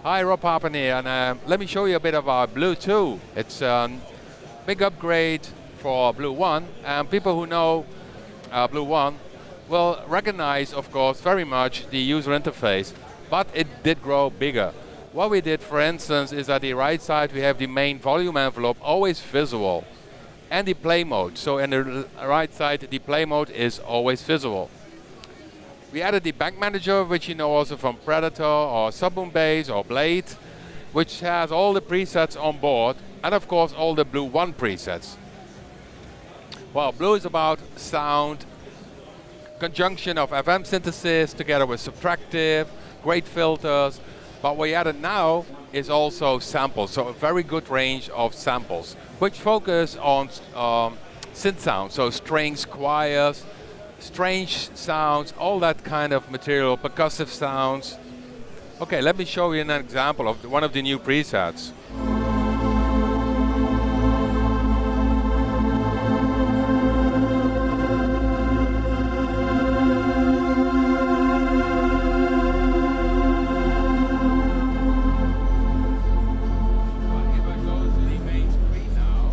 Hi, Rob Papen here, and let me show you a bit of our Blue 2. It's a big upgrade for Blue 1, and people who know Blue 1 will recognize, of course, very much the user interface, but it did grow bigger. What we did, for instance, is at the right side we have the main volume envelope, always visible, and the play mode. So in the right side, the play mode is always visible. We added the Bank Manager, which you know also from Predator or SoundBytes or Blade, which has all the presets on board, and of course all the Blue 1 presets. Well, Blue is about sound, conjunction of FM synthesis together with subtractive, great filters, but what we added now is also samples, so a very good range of samples, which focus on synth sound, so strings, choirs, strange sounds, all that kind of material, percussive sounds. Okay, let me show you an example of one of the new presets. Well, if I go to the main screen now,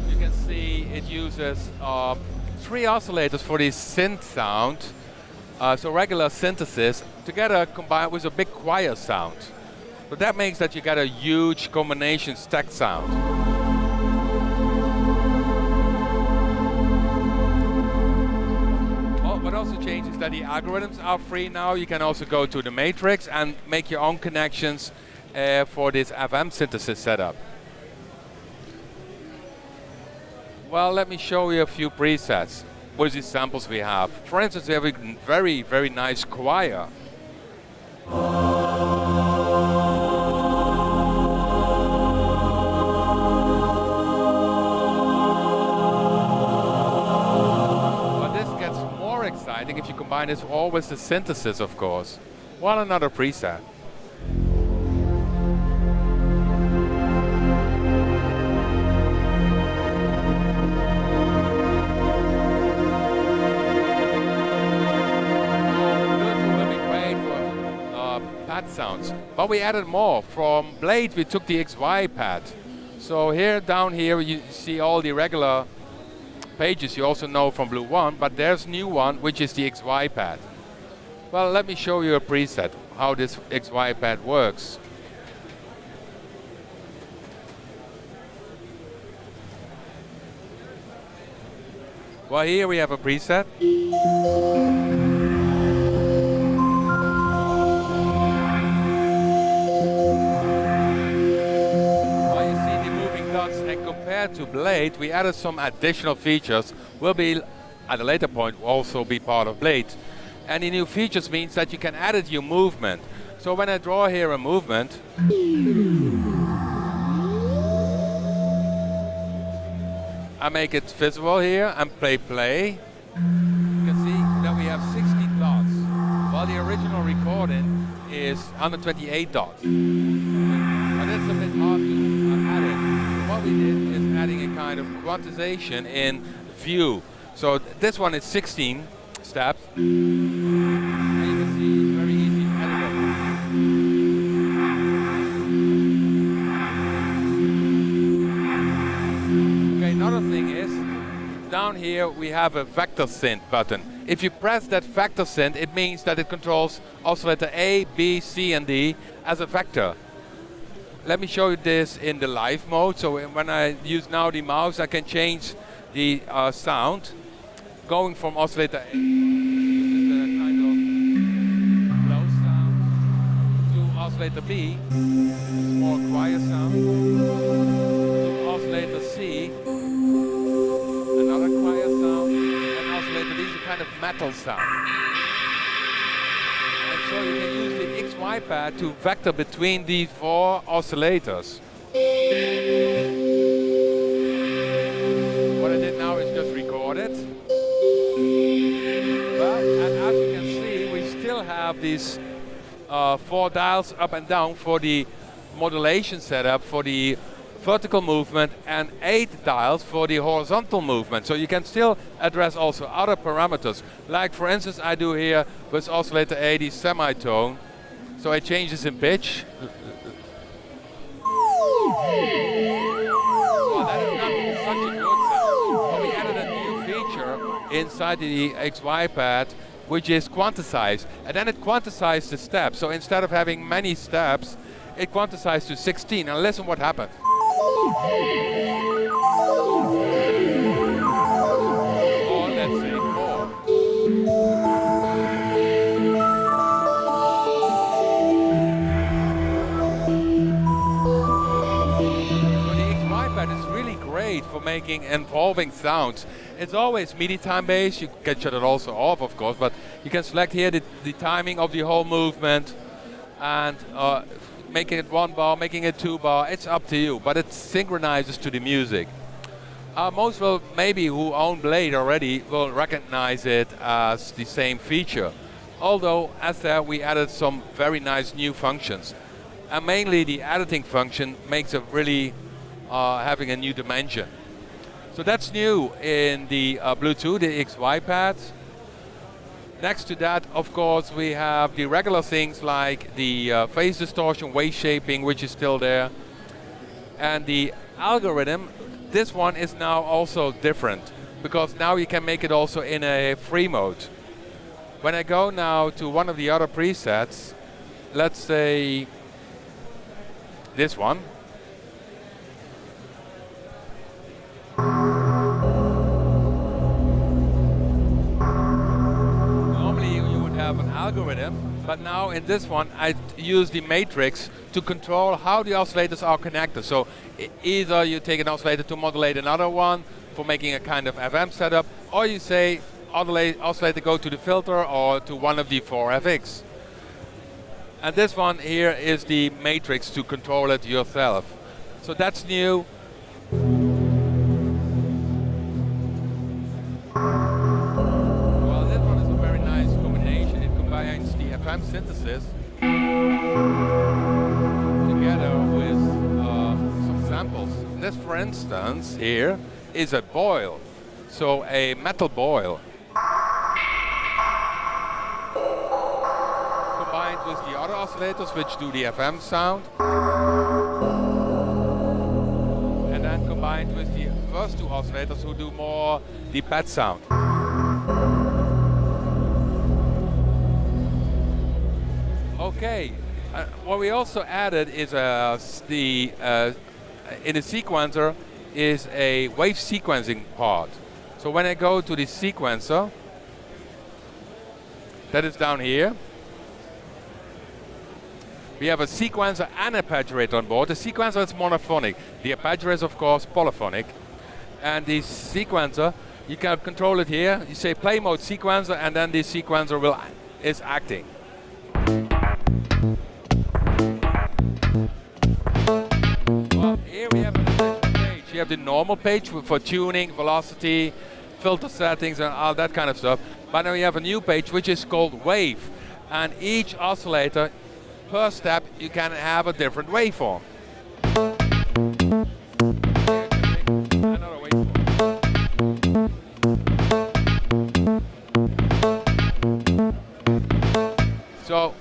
you can see it uses 3 oscillators for the synth sound, so regular synthesis, together combined with a big choir sound. So that makes that you get a huge combination stack sound. Oh, what also changes is that the algorithms are free now. You can also go to the matrix and make your own connections for this FM synthesis setup. Well, let me show you a few presets with the samples we have. For instance, we have a very, very nice choir. But this gets more exciting if you combine this all with the synthesis, of course. Well, another preset. Pad sounds, but we added more. From Blade we took the XY pad, so here down here you see all the regular pages you also know from Blue 1, but there's a new one which is the XY pad. Well, let me show you a preset how this XY pad works. Well, here we have a preset. Compared to Blade, we added some additional features, will be at a later point also be part of Blade. And the new features means that you can edit your movement. So when I draw here a movement, I make it visible here and play. You can see that we have 16 dots, while the original recording is 128 dots. But it's a bit hard to edit. What we did is adding a kind of quantization in view. So this one is 16 steps. And you can see it's very easy editable. Okay, another thing is, down here we have a vector synth button. If you press that vector synth, it means that it controls oscillator A, B, C, and D as a vector. Let me show you this in the live mode. So when I use now the mouse, I can change the sound, going from oscillator A, which is a kind of low sound, to oscillator B, more choir sound, to oscillator C, another choir sound, and oscillator D is a kind of metal sound. And so you can use the XY pad to vector between these 4 oscillators. What I did now is just record it. And as you can see, we still have these 4 dials up and down for the modulation setup, for the vertical movement, and 8 dials for the horizontal movement. So you can still address also other parameters. Like for instance, I do here with oscillator A the semitone. So it changes in pitch. Well, that is not such a good sound. But we added a new feature inside the XY pad, which is quantize. And then it quantizes the steps. So instead of having many steps, it quantizes to 16. And listen what happens. Or let's say 4. Is really great for making involving sounds. It's always MIDI time based. You can shut it also off, of course, but you can select here the timing of the whole movement and making it 1 bar, making it 2 bar. It's up to you, but it synchronizes to the music. Most will maybe who own Blade already will recognize it as the same feature. Although, as there, we added some very nice new functions, and mainly the editing function makes it really having a new dimension. So that's new in the Bluetooth, the XY pad. Next to that, of course, we have the regular things like the phase distortion, wave shaping, which is still there. And the algorithm, this one is now also different, because now you can make it also in a free mode. When I go now to one of the other presets, let's say this one, have an algorithm, but now in this one I use the matrix to control how the oscillators are connected. So either you take an oscillator to modulate another one for making a kind of FM setup, or you say oscillator go to the filter or to one of the 4 FX. And this one here is the matrix to control it yourself. So that's new. FM synthesis together with some samples. This, for instance, here is a boil, so a metal boil combined with the other oscillators which do the FM sound, and then combined with the first 2 oscillators who do more the pad sound. Okay, what we also added is in the sequencer is a wave sequencing part. So when I go to the sequencer, that is down here, we have a sequencer and a arpeggiator on board. The sequencer is monophonic. The arpeggiator is, of course, polyphonic. And the sequencer, you can control it here. You say play mode sequencer, and then the sequencer is acting. Well, here we have an additional page. You have the normal page for tuning, velocity, filter settings, and all that kind of stuff. But then we have a new page which is called Wave. And each oscillator, per step, you can have a different waveform. Another waveform. So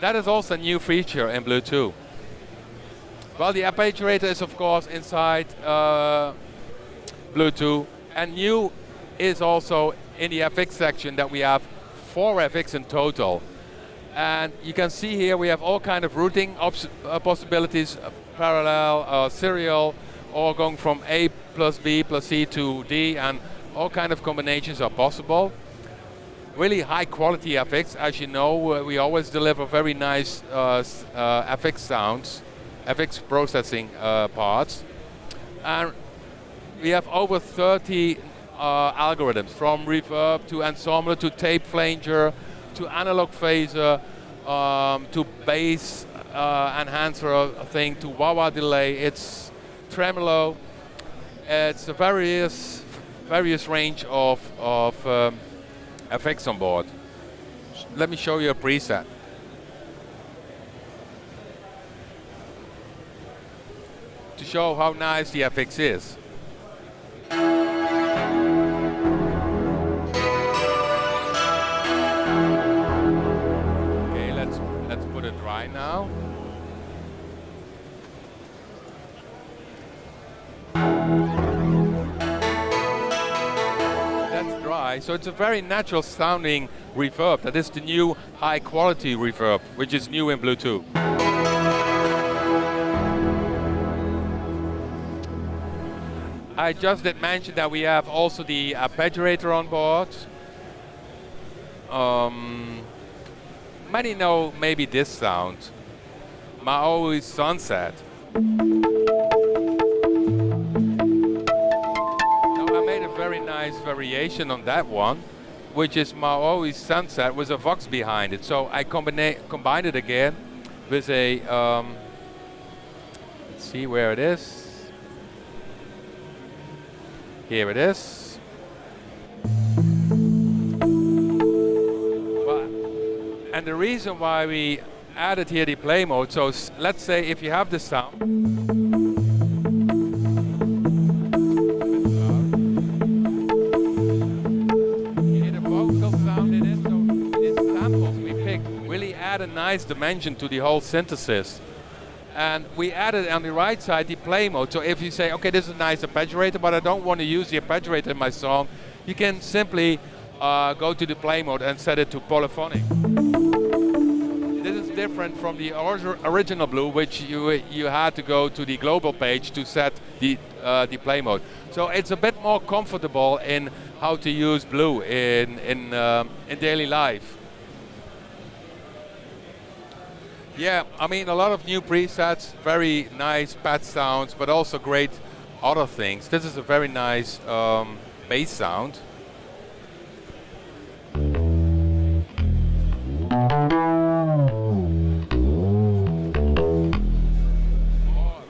that is also a new feature in Bluetooth. Well, the arpeggiator is, of course, inside Bluetooth, and new is also in the FX section that we have 4 FX in total. And you can see here we have all kind of routing possibilities, parallel, serial, or going from A plus B plus C to D, and all kind of combinations are possible. Really high quality FX, as you know, we always deliver very nice FX sounds, FX processing parts. And we have over 30 algorithms, from reverb to ensemble to tape flanger to analog phaser to bass enhancer thing to wah-wah delay. It's tremolo. It's a various range of FX on board. Let me show you a preset. To show how nice the FX is. Okay, let's put it dry now. high. So it's a very natural sounding reverb. That is the new high quality reverb, which is new in Bluetooth. I just did mention that we have also the arpeggiator on board. Many know maybe this sound, Maui Sunset. Now I made a very nice variation on that one, which is Maui Sunset with a Vox behind it. So I combined it again with a, let's see where it is. Here it is. And the reason why we added here the play mode, so let's say if you have the sound, you hear the vocal sound in it, so these samples we picked really add a nice dimension to the whole synthesis. And we added on the right side the play mode, so if you say, okay, this is a nice arpeggiator, but I don't want to use the arpeggiator in my song, you can simply go to the play mode and set it to polyphonic. This is different from the original Blue, which you had to go to the global page to set the play mode. So it's a bit more comfortable in how to use Blue in daily life. Yeah, I mean a lot of new presets, very nice pad sounds, but also great other things. This is a very nice bass sound.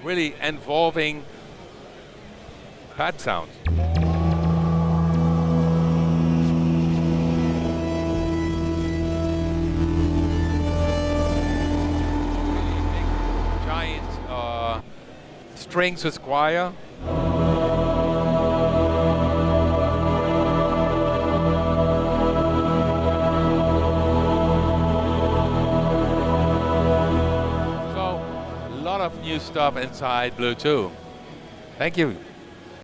Really involving pad sounds. Giant strings with choir. Of new stuff inside Bluetooth. Thank you.